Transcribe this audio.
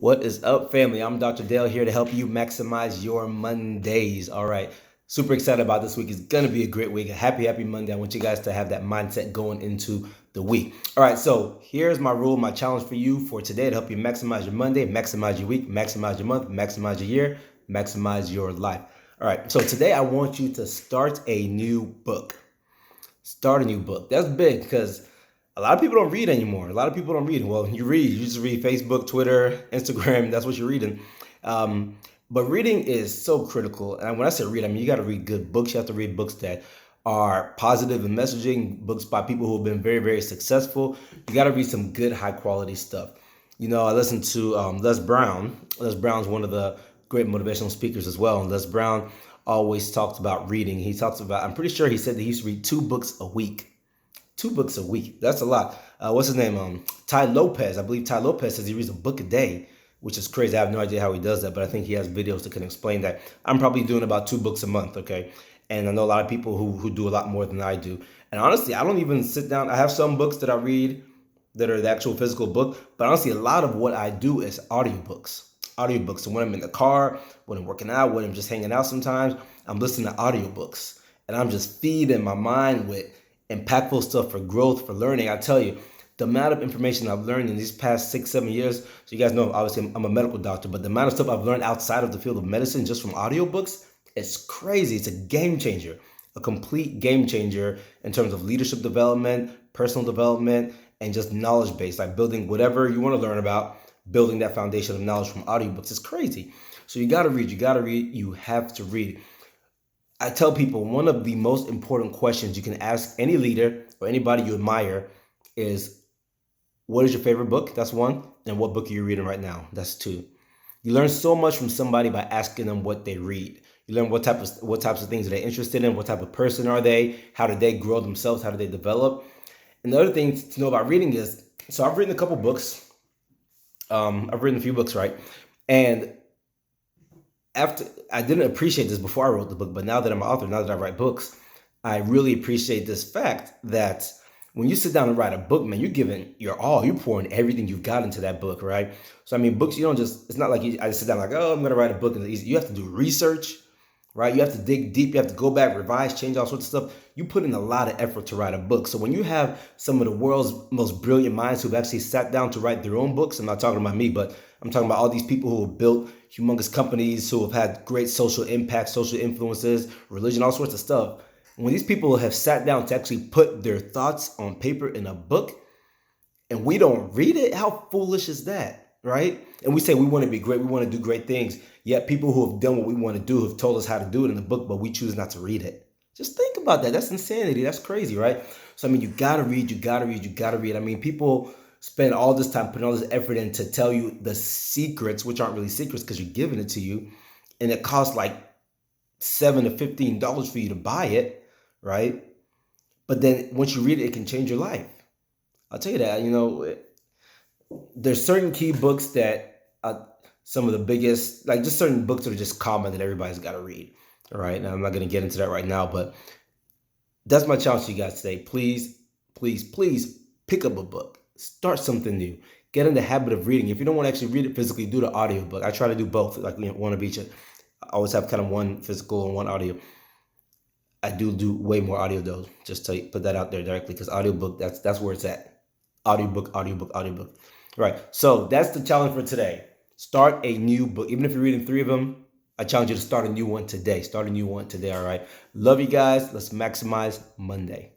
What is up, family? I'm Dr. Dale here to help you maximize your Mondays. All right. Super excited about this week. It's going to be a great week. A happy Monday. I want you guys to have that mindset going into the week. All right. So here's my rule, my challenge for you for today to help you maximize your Monday, maximize your week, maximize your month, maximize your year, maximize your life. All right. So today I want you to start a new book. Start a new book. That's big because a lot of people don't read anymore. A lot of people don't read. Well, you read. You just read Facebook, Twitter, Instagram. That's what you're reading. But reading is so critical. And when I say read, I mean you got to read good books. You have to read books that are positive in messaging, books by people who have been very successful. You got to read some good, high quality stuff. You know, I listened to Les Brown. Les Brown's one of the great motivational speakers as well. And Les Brown always talks about reading. He talks about, I'm pretty sure he said that he used to read 2 books a week. 2 books a week. That's a lot. What's his name? Ty Lopez. I believe Ty Lopez says he reads a book a day, which is crazy. I have no idea how he does that, but I think he has videos that can explain that. I'm probably doing about 2 books a month, okay? And I know a lot of people who do a lot more than I do. And honestly, I don't even sit down. I have some books that I read that are the actual physical book, but honestly, a lot of what I do is audiobooks. Audiobooks. So when I'm in the car, when I'm working out, when I'm just hanging out sometimes, I'm listening to audiobooks. And I'm just feeding my mind with impactful stuff for growth, for learning. I tell you, the amount of information I've learned in these past 6, 7 years. So you guys know, obviously, I'm a medical doctor, but the amount of stuff I've learned outside of the field of medicine just from audiobooks, it's crazy. It's a game changer, a complete game changer in terms of leadership development, personal development, and just knowledge base, like building whatever you want to learn about, building that foundation of knowledge from audiobooks. It's crazy. So you got to read, you have to read. I tell people one of the most important questions you can ask any leader or anybody you admire is, what is your favorite book? That's one. And what book are you reading right now? That's two. You learn so much from somebody by asking them what they read. You learn what types of things are they interested in, what type of person are they, how did they grow themselves, how do they develop. And the other thing to know about reading is, so I've written a couple books. I've written a few books, right? And after, I didn't appreciate this before I wrote the book, but now that I'm an author, now that I write books, I really appreciate this fact that when you sit down and write a book, man, you're giving your all. You're pouring everything you've got into that book, right? So, I mean, books, you don't just, it's not like I just sit down like, oh, I'm going to write a book. And it's easy. You have to do research, right? You have to dig deep. You have to go back, revise, change all sorts of stuff. You put in a lot of effort to write a book. So when you have some of the world's most brilliant minds who've actually sat down to write their own books, I'm not talking about me, but I'm talking about all these people who have built humongous companies, who have had great social impact, social influences, religion, all sorts of stuff. When these people have sat down to actually put their thoughts on paper in a book and we don't read it, how foolish is that, right? And we say we want to be great, we want to do great things, yet people who have done what we want to do have told us how to do it in the book, but we choose not to read it. Just think about that. That's insanity. That's crazy, right? So, I mean, you got to read, you got to read, you got to read. I mean, people spend all this time putting all this effort in to tell you the secrets, which aren't really secrets because you're giving it to you, and it costs like $7 to $15 for you to buy it, right? But then once you read it, it can change your life. I'll tell you that. You know, there's certain key books that some of the biggest, like just certain books that are just common that everybody's got to read. All right. Now, I'm not going to get into that right now, but that's my challenge to you guys today. Please pick up a book. Start something new. Get in the habit of reading. If you don't want to actually read it physically, do the audiobook. I try to do both, like one of each. I always have kind of one physical and one audio. I do way more audio though, just to put that out there directly, because audiobook, that's where it's at. Audiobook. All right. So that's the challenge for today. Start a new book. Even if you're reading 3 of them, I challenge you to start a new one today. All right. Love you guys. Let's maximize Monday.